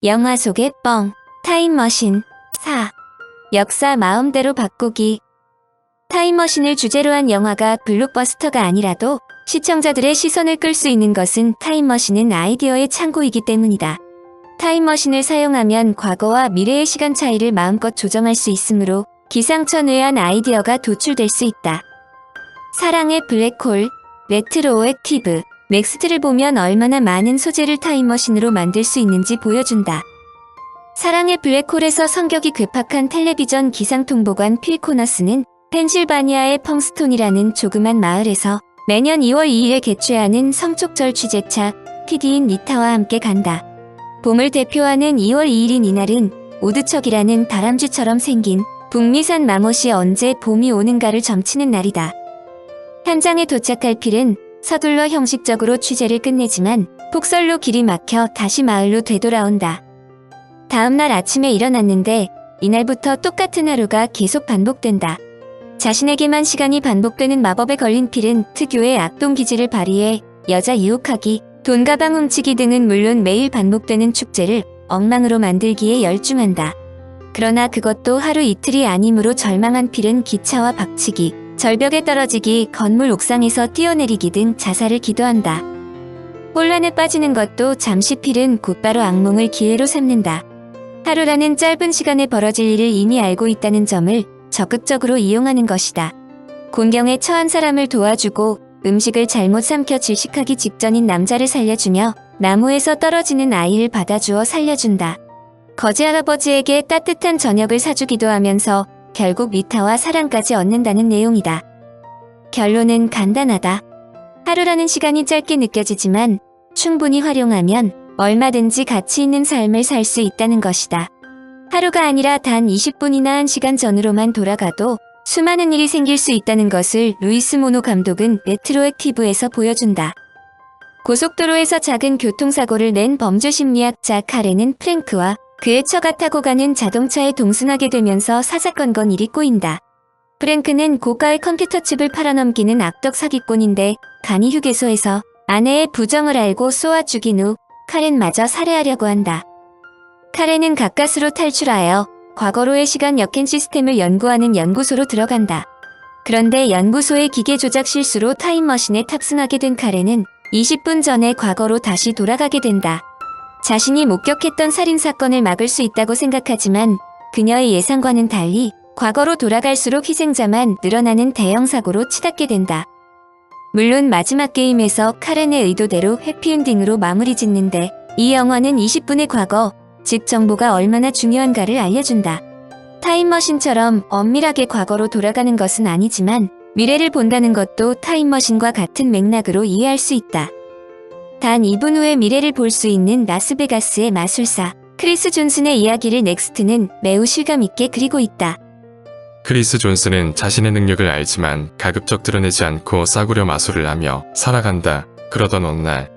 영화 속의 뻥, 타임머신. 4. 역사 마음대로 바꾸기. 타임머신을 주제로 한 영화가 블록버스터가 아니라도 시청자들의 시선을 끌 수 있는 것은 타임머신은 아이디어의 창고이기 때문이다. 타임머신을 사용하면 과거와 미래의 시간 차이를 마음껏 조정할 수 있으므로 기상천외한 아이디어가 도출될 수 있다. 사랑의 블랙홀, 레트로액티브, 넥스트를 보면 얼마나 많은 소재를 타임머신으로 만들 수 있는지 보여준다. 사랑의 블랙홀에서 성격이 급박한 텔레비전 기상통보관 필 코너스는 펜실바니아의 펑스톤이라는 조그만 마을에서 매년 2월 2일에 개최하는 성촉절 취재차 PD인 리타와 함께 간다. 봄을 대표하는 2월 2일인 이날은 오드척이라는 다람쥐처럼 생긴 북미산 마못이 언제 봄이 오는가를 점치는 날이다. 현장에 도착할 필은 서둘러 형식적으로 취재를 끝내지만 폭설로 길이 막혀 다시 마을로 되돌아온다. 다음날 아침에 일어났는데 이날부터 똑같은 하루가 계속 반복된다. 자신에게만 시간이 반복되는 마법에 걸린 필은 특유의 악동 기질을 발휘해 여자 유혹하기, 돈가방 훔치기 등은 물론 매일 반복되는 축제를 엉망으로 만들기에 열중한다. 그러나 그것도 하루 이틀이 아니므로 절망한 필은 기차와 박치기, 절벽에 떨어지기, 건물 옥상에서 뛰어내리기 등 자살을 기도한다. 혼란에 빠지는 것도 잠시 필은 곧바로 악몽을 기회로 삼는다. 하루라는 짧은 시간에 벌어질 일을 이미 알고 있다는 점을 적극적으로 이용하는 것이다. 곤경에 처한 사람을 도와주고 음식을 잘못 삼켜 질식하기 직전인 남자를 살려주며 나무에서 떨어지는 아이를 받아주어 살려준다. 거지 할아버지에게 따뜻한 저녁을 사주기도 하면서 결국 리타와 사랑까지 얻는다는 내용이다. 결론은 간단하다. 하루라는 시간이 짧게 느껴지지만 충분히 활용하면 얼마든지 가치 있는 삶을 살 수 있다는 것이다. 하루가 아니라 단 20분이나 1시간 전으로만 돌아가도 수많은 일이 생길 수 있다는 것을 루이스 모노 감독은 레트로액티브에서 보여준다. 고속도로에서 작은 교통사고를 낸 범죄심리학자 카렌은 프랭크와 그의 처가 타고 가는 자동차에 동승하게 되면서 사사건건 일이 꼬인다. 프랭크는 고가의 컴퓨터 칩을 팔아넘기는 악덕 사기꾼인데 간이 휴게소에서 아내의 부정을 알고 쏘아 죽인 후 카렌마저 살해하려고 한다. 카렌은 가까스로 탈출하여 과거로의 시간 역행 시스템을 연구하는 연구소로 들어간다. 그런데 연구소의 기계 조작 실수로 타임머신에 탑승하게 된 카렌은 20분 전에 과거로 다시 돌아가게 된다. 자신이 목격했던 살인사건을 막을 수 있다고 생각하지만 그녀의 예상과는 달리 과거로 돌아갈수록 희생자만 늘어나는 대형 사고로 치닫게 된다. 물론 마지막 게임에서 카렌의 의도대로 해피엔딩으로 마무리 짓는데 이 영화는 20분의 과거, 즉 정보가 얼마나 중요한가를 알려준다. 타임머신처럼 엄밀하게 과거로 돌아가는 것은 아니지만 미래를 본다는 것도 타임머신과 같은 맥락으로 이해할 수 있다. 단 2분 후에 미래를 볼 수 있는 라스베가스의 마술사 크리스 존슨의 이야기를 넥스트는 매우 실감있게 그리고 있다. 크리스 존슨은 자신의 능력을 알지만 가급적 드러내지 않고 싸구려 마술을 하며 살아간다. 그러던 어느 날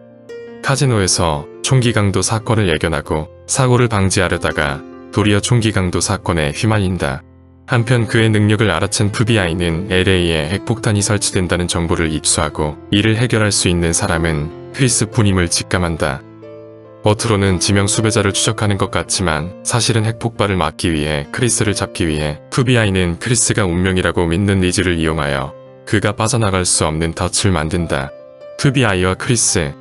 카지노에서 총기 강도 사건을 예견하고 사고를 방지하려다가 도리어 총기 강도 사건에 휘말린다. 한편 그의 능력을 알아챈 FBI는 LA에 핵폭탄이 설치된다는 정보를 입수하고 이를 해결할 수 있는 사람은 크리스 뿐임을 직감한다. 겉으로는 지명 수배자를 추적하는 것 같지만 사실은 핵폭발을 막기 위해 크리스를 잡기 위해 FBI는 크리스가 운명이라고 믿는 리즈를 이용하여 그가 빠져나갈 수 없는 덫을 만든다. FBI와 크리스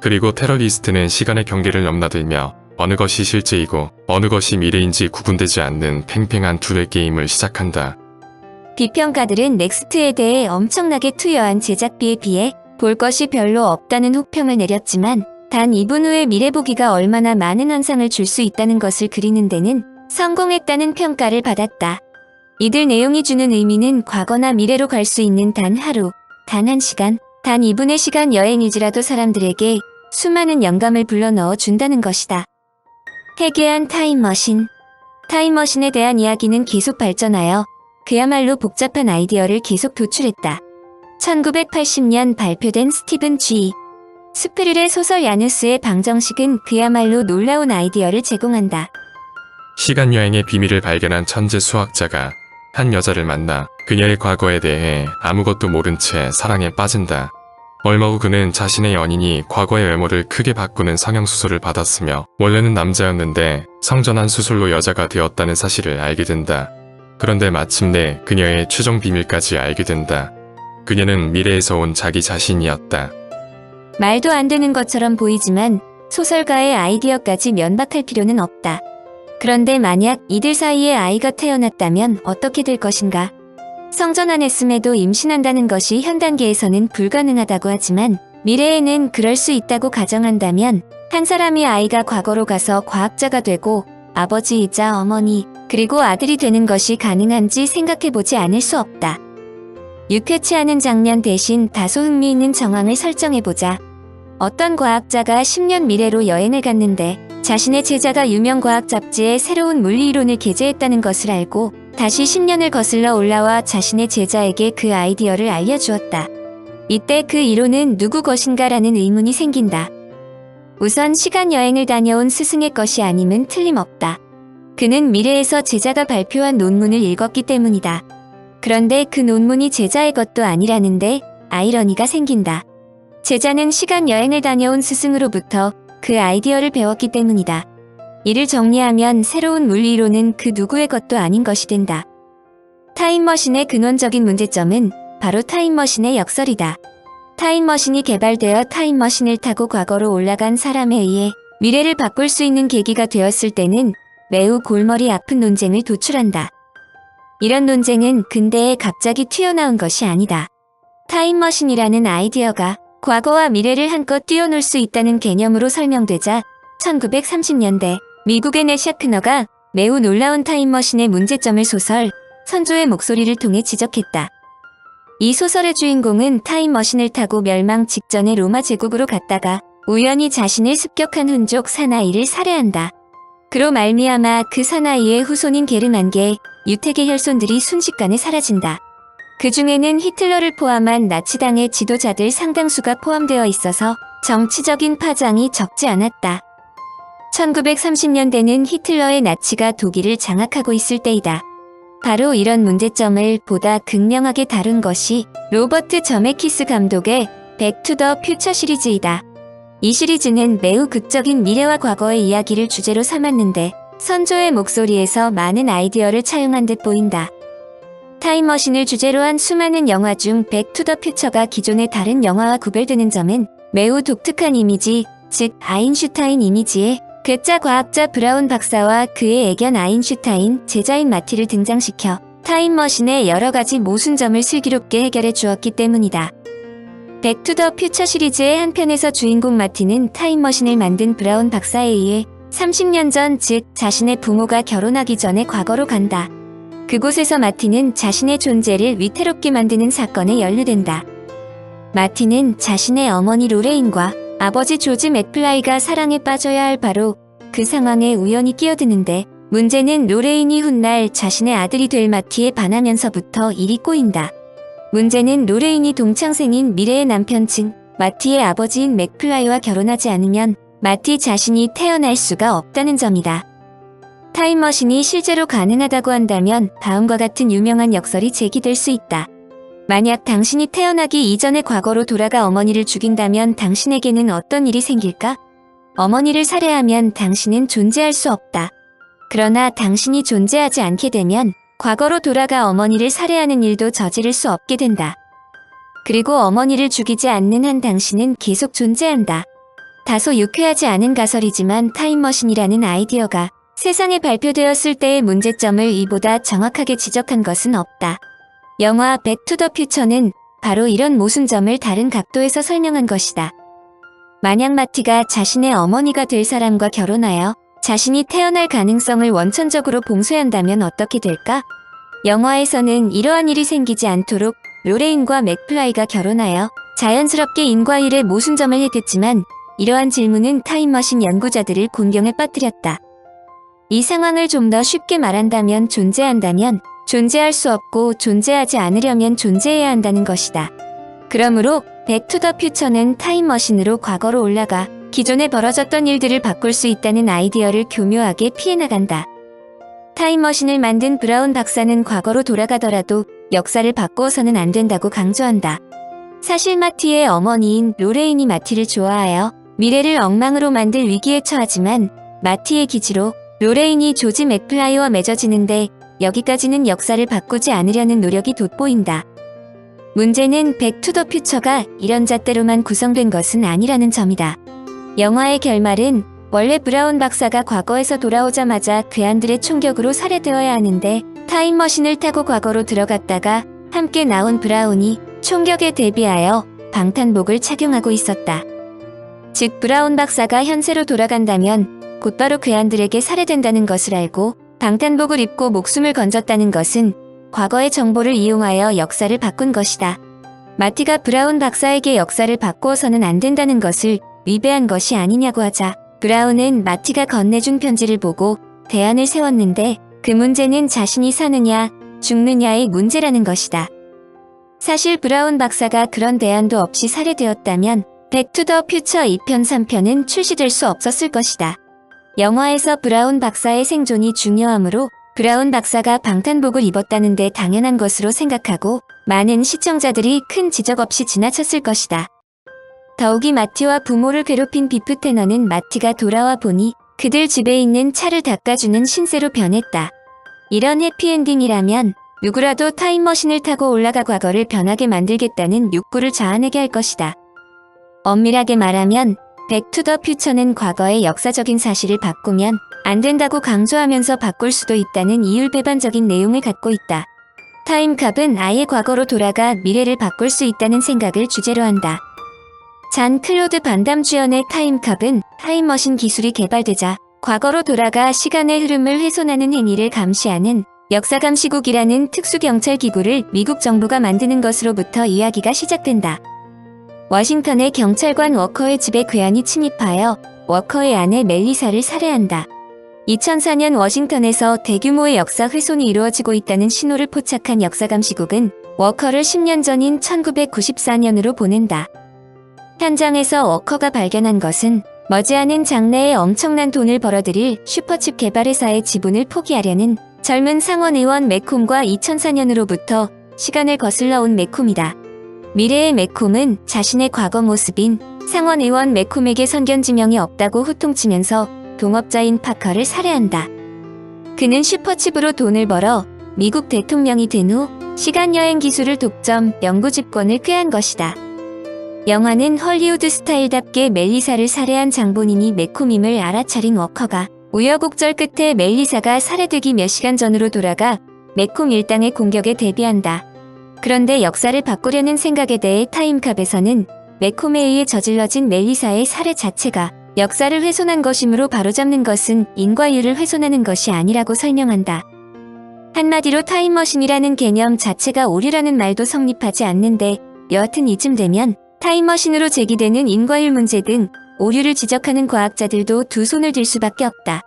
그리고 테러리스트는 시간의 경계를 넘나들며 어느 것이 실제이고 어느 것이 미래인지 구분되지 않는 팽팽한 둘의 게임을 시작한다. 비평가들은 넥스트에 대해 엄청나게 투여한 제작비에 비해 볼 것이 별로 없다는 혹평을 내렸지만 단 2분 후에 미래 보기가 얼마나 많은 환상을 줄 수 있다는 것을 그리는 데는 성공했다는 평가를 받았다. 이들 내용이 주는 의미는 과거나 미래로 갈 수 있는 단 하루, 단 1시간, 단 2분의 시간 여행이지라도 사람들에게 수많은 영감을 불러넣어 준다는 것이다. 해괴한 타임머신. 타임머신에 대한 이야기는 계속 발전하여 그야말로 복잡한 아이디어를 계속 도출했다. 1980년 발표된 스티븐 G. 스프릴의 소설 야누스의 방정식은 그야말로 놀라운 아이디어를 제공한다. 시간여행의 비밀을 발견한 천재 수학자가 한 여자를 만나 그녀의 과거에 대해 아무것도 모른 채 사랑에 빠진다. 얼마 후 그는 자신의 연인이 과거의 외모를 크게 바꾸는 성형수술을 받았으며 원래는 남자였는데 성전환 수술로 여자가 되었다는 사실을 알게 된다. 그런데 마침내 그녀의 최종 비밀까지 알게 된다. 그녀는 미래에서 온 자기 자신이었다. 말도 안 되는 것처럼 보이지만 소설가의 아이디어까지 면박할 필요는 없다. 그런데 만약 이들 사이에 아이가 태어났다면 어떻게 될 것인가? 성전 안 했음에도 임신한다는 것이 현 단계에서는 불가능하다고 하지만 미래에는 그럴 수 있다고 가정한다면 한 사람이 아이가 과거로 가서 과학자가 되고 아버지이자 어머니 그리고 아들이 되는 것이 가능한지 생각해보지 않을 수 없다. 유쾌치 않은 장면 대신 다소 흥미있는 정황을 설정해보자. 어떤 과학자가 10년 미래로 여행을 갔는데 자신의 제자가 유명 과학 잡지에 새로운 물리이론을 게재했다는 것을 알고 다시 10년을 거슬러 올라와 자신의 제자에게 그 아이디어를 알려주었다. 이때 그 이론은 누구 것인가라는 의문이 생긴다. 우선 시간 여행을 다녀온 스승의 것이 아님은 틀림없다. 그는 미래에서 제자가 발표한 논문을 읽었기 때문이다. 그런데 그 논문이 제자의 것도 아니라는데 아이러니가 생긴다. 제자는 시간 여행을 다녀온 스승으로부터 그 아이디어를 배웠기 때문이다. 이를 정리하면 새로운 물리이론은 그 누구의 것도 아닌 것이 된다. 타임머신의 근원적인 문제점은 바로 타임머신의 역설이다. 타임머신이 개발되어 타임머신을 타고 과거로 올라간 사람에 의해 미래를 바꿀 수 있는 계기가 되었을 때는 매우 골머리 아픈 논쟁을 도출한다. 이런 논쟁은 근대에 갑자기 튀어나온 것이 아니다. 타임머신이라는 아이디어가 과거와 미래를 한껏 뛰어놀 수 있다는 개념으로 설명되자 1930년대 미국의 넷 샤크너가 매우 놀라운 타임머신의 문제점을 소설 선조의 목소리를 통해 지적했다. 이 소설의 주인공은 타임머신을 타고 멸망 직전의 로마 제국으로 갔다가 우연히 자신을 습격한 훈족 사나이를 살해한다. 그로 말미암아 그 사나이의 후손인 게르만계 유택의 혈손들이 순식간에 사라진다. 그 중에는 히틀러를 포함한 나치당의 지도자들 상당수가 포함되어 있어서 정치적인 파장이 적지 않았다. 1930년대는 히틀러의 나치가 독일을 장악하고 있을 때이다. 바로 이런 문제점을 보다 극명하게 다룬 것이 로버트 저메키스 감독의 백 투 더 퓨처 시리즈이다. 이 시리즈는 매우 극적인 미래와 과거의 이야기를 주제로 삼았는데 선조의 목소리에서 많은 아이디어를 차용한 듯 보인다. 타임머신을 주제로 한 수많은 영화 중 백 투 더 퓨처가 기존의 다른 영화와 구별되는 점은 매우 독특한 이미지, 즉 아인슈타인 이미지에 괴짜 과학자 브라운 박사와 그의 애견 아인슈타인 제자인 마티를 등장시켜 타임머신의 여러 가지 모순점을 슬기롭게 해결해 주었기 때문이다. 백 투 더 퓨처 시리즈의 한 편에서 주인공 마티는 타임머신을 만든 브라운 박사에 의해 30년 전, 즉 자신의 부모가 결혼하기 전에 과거로 간다. 그곳에서 마티는 자신의 존재를 위태롭게 만드는 사건에 연루된다. 마티는 자신의 어머니 로레인과 아버지 조지 맥플라이가 사랑에 빠져야 할 바로 그 상황에 우연히 끼어드는데 문제는 로레인이 훗날 자신의 아들이 될 마티에 반하면서부터 일이 꼬인다. 문제는 로레인이 동창생인 미래의 남편 즉 마티의 아버지인 맥플라이와 결혼하지 않으면 마티 자신이 태어날 수가 없다는 점이다. 타임머신이 실제로 가능하다고 한다면 다음과 같은 유명한 역설이 제기될 수 있다. 만약 당신이 태어나기 이전의 과거로 돌아가 어머니를 죽인다면 당신에게는 어떤 일이 생길까? 어머니를 살해하면 당신은 존재할 수 없다. 그러나 당신이 존재하지 않게 되면 과거로 돌아가 어머니를 살해하는 일도 저지를 수 없게 된다. 그리고 어머니를 죽이지 않는 한 당신은 계속 존재한다. 다소 유쾌하지 않은 가설이지만 타임머신이라는 아이디어가 세상에 발표되었을 때의 문제점을 이보다 정확하게 지적한 것은 없다. 영화 백 투 더 퓨처는 바로 이런 모순점을 다른 각도에서 설명한 것이다. 만약 마티가 자신의 어머니가 될 사람과 결혼하여 자신이 태어날 가능성을 원천적으로 봉쇄한다면 어떻게 될까? 영화에서는 이러한 일이 생기지 않도록 로레인과 맥플라이가 결혼하여 자연스럽게 인과율의 모순점을 해댔지만 이러한 질문은 타임머신 연구자들을 곤경에 빠뜨렸다. 이 상황을 좀 더 쉽게 말한다면 존재한다면 존재할 수 없고 존재하지 않으려면 존재해야 한다는 것이다. 그러므로 백 투 더 퓨처는 타임머신으로 과거로 올라가 기존에 벌어졌던 일들을 바꿀 수 있다는 아이디어를 교묘하게 피해나간다. 타임머신을 만든 브라운 박사는 과거로 돌아가더라도 역사를 바꾸어서는 안 된다고 강조한다. 사실 마티의 어머니인 로레인이 마티를 좋아하여 미래를 엉망으로 만들 위기에 처하지만 마티의 기지로 로레인이 조지 맥플라이와 맺어지는데 여기까지는 역사를 바꾸지 않으려는 노력이 돋보인다. 문제는 백 투 더 퓨처가 이런 잣대로만 구성된 것은 아니라는 점이다. 영화의 결말은 원래 브라운 박사가 과거에서 돌아오자마자 괴한들의 총격으로 살해되어야 하는데 타임머신을 타고 과거로 들어갔다가 함께 나온 브라운이 총격에 대비하여 방탄복을 착용하고 있었다. 즉 브라운 박사가 현세로 돌아간다면 곧바로 괴한들에게 살해된다는 것을 알고 방탄복을 입고 목숨을 건졌다는 것은 과거의 정보를 이용하여 역사를 바꾼 것이다. 마티가 브라운 박사에게 역사를 바꾸어서는 안 된다는 것을 위배한 것이 아니냐고 하자 브라운은 마티가 건네준 편지를 보고 대안을 세웠는데 그 문제는 자신이 사느냐 죽느냐의 문제라는 것이다. 사실 브라운 박사가 그런 대안도 없이 살해되었다면 백 투 더 퓨처 2편 3편은 출시될 수 없었을 것이다. 영화에서 브라운 박사의 생존이 중요하므로 브라운 박사가 방탄복을 입었다는데 당연한 것으로 생각하고 많은 시청자들이 큰 지적 없이 지나쳤을 것이다. 더욱이 마티와 부모를 괴롭힌 비프 테너는 마티가 돌아와 보니 그들 집에 있는 차를 닦아주는 신세로 변했다. 이런 해피엔딩이라면 누구라도 타임머신을 타고 올라가 과거를 변하게 만들겠다는 욕구를 자아내게 할 것이다. 엄밀하게 말하면 백 투 더 퓨처는 과거의 역사적인 사실을 바꾸면 안 된다고 강조하면서 바꿀 수도 있다는 이율배반적인 내용을 갖고 있다. 타임캅은 아예 과거로 돌아가 미래를 바꿀 수 있다는 생각을 주제로 한다. 잔 클로드 반담 주연의 타임캅은 타임머신 기술이 개발되자 과거로 돌아가 시간의 흐름을 훼손하는 행위를 감시하는 역사감시국이라는 특수경찰기구를 미국 정부가 만드는 것으로부터 이야기가 시작된다. 워싱턴의 경찰관 워커의 집에 괴한이 침입하여 워커의 아내 멜리사를 살해한다. 2004년 워싱턴에서 대규모의 역사 훼손이 이루어지고 있다는 신호를 포착한 역사감시국은 워커를 10년 전인 1994년으로 보낸다. 현장에서 워커가 발견한 것은 머지않은 장래에 엄청난 돈을 벌어들일 슈퍼칩 개발회사의 지분을 포기하려는 젊은 상원의원 매콤과 2004년으로부터 시간을 거슬러 온 매콤이다. 미래의 매콤은 자신의 과거 모습인 상원의원 매콤에게 선견지명이 없다고 호통치면서 동업자인 파커를 살해한다. 그는 슈퍼칩으로 돈을 벌어 미국 대통령이 된 후 시간여행 기술을 독점, 영구집권을 꾀한 것이다. 영화는 헐리우드 스타일답게 멜리사를 살해한 장본인이 매콤임을 알아차린 워커가 우여곡절 끝에 멜리사가 살해되기 몇 시간 전으로 돌아가 매콤 일당의 공격에 대비한다. 그런데 역사를 바꾸려는 생각에 대해 타임캅에서는 매콤에 의해 저질러진 멜리사의 살해 자체가 역사를 훼손한 것이므로 바로잡는 것은 인과율을 훼손하는 것이 아니라고 설명한다. 한마디로 타임머신이라는 개념 자체가 오류라는 말도 성립하지 않는데 여하튼 이쯤 되면 타임머신으로 제기되는 인과율 문제 등 오류를 지적하는 과학자들도 두 손을 들 수밖에 없다.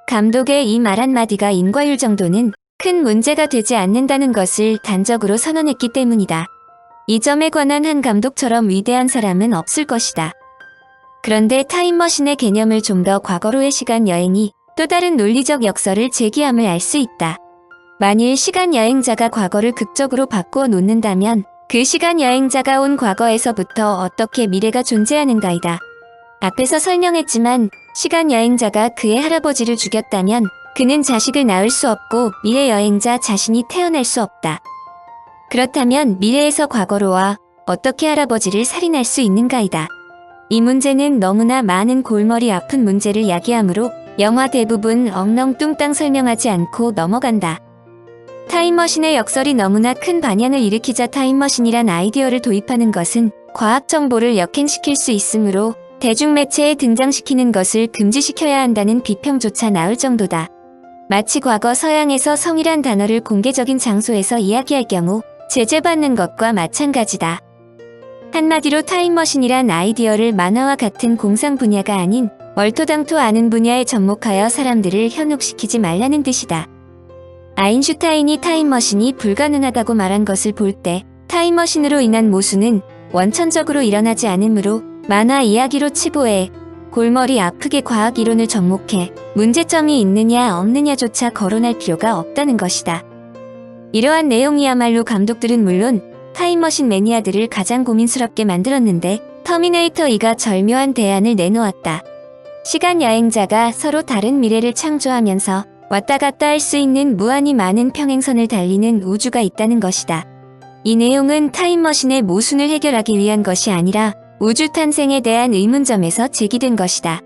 감독의 이 말 한마디가 인과율 정도는 큰 문제가 되지 않는다는 것을 단적으로 선언했기 때문이다. 이 점에 관한 한 감독처럼 위대한 사람은 없을 것이다. 그런데 타임머신의 개념을 좀 더 과거로의 시간 여행이 또 다른 논리적 역설을 제기함을 알 수 있다. 만일 시간 여행자가 과거를 극적으로 바꾸어 놓는다면 그 시간 여행자가 온 과거에서부터 어떻게 미래가 존재하는가이다. 앞에서 설명했지만 시간 여행자가 그의 할아버지를 죽였다면 그는 자식을 낳을 수 없고 미래 여행자 자신이 태어날 수 없다. 그렇다면 미래에서 과거로 와 어떻게 할아버지를 살인할 수 있는가이다. 이 문제는 너무나 많은 골머리 아픈 문제를 야기하므로 영화 대부분 엉렁뚱땅 설명하지 않고 넘어간다. 타임머신의 역설이 너무나 큰 반향을 일으키자 타임머신이란 아이디어를 도입하는 것은 과학 정보를 역행시킬 수 있으므로 대중매체에 등장시키는 것을 금지시켜야 한다는 비평조차 나올 정도다. 마치 과거 서양에서 성이란 단어를 공개적인 장소에서 이야기할 경우 제재받는 것과 마찬가지다. 한마디로 타임머신이란 아이디어를 만화와 같은 공상 분야가 아닌 얼토당토 아는 분야에 접목하여 사람들을 현혹시키지 말라는 뜻이다. 아인슈타인이 타임머신이 불가능하다고 말한 것을 볼 때 타임머신으로 인한 모순은 원천적으로 일어나지 않으므로 만화 이야기로 치부해 골머리 아프게 과학 이론을 접목해 문제점이 있느냐 없느냐조차 거론할 필요가 없다는 것이다. 이러한 내용이야말로 감독들은 물론 타임머신 매니아들을 가장 고민스럽게 만들었는데 터미네이터 2가 절묘한 대안을 내놓았다. 시간 여행자가 서로 다른 미래를 창조하면서 왔다 갔다 할 수 있는 무한히 많은 평행선을 달리는 우주가 있다는 것이다. 이 내용은 타임머신의 모순을 해결하기 위한 것이 아니라 우주 탄생에 대한 의문점에서 제기된 것이다.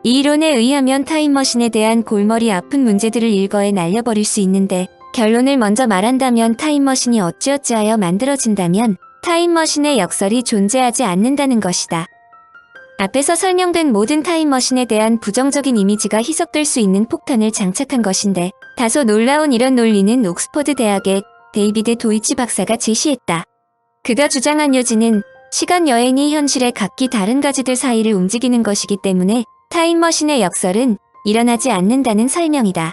이 이론에 의하면 타임머신에 대한 골머리 아픈 문제들을 일거에 날려버릴 수 있는데, 결론을 먼저 말한다면 타임머신이 어찌어찌하여 만들어진다면 타임머신의 역설이 존재하지 않는다는 것이다. 앞에서 설명된 모든 타임머신에 대한 부정적인 이미지가 희석될 수 있는 폭탄을 장착한 것인데, 다소 놀라운 이런 논리는 옥스퍼드 대학의 데이비드 도이치 박사가 제시했다. 그가 주장한 요지는 시간 여행이 현실의 각기 다른 가지들 사이를 움직이는 것이기 때문에 타임머신의 역설은 일어나지 않는다는 설명이다.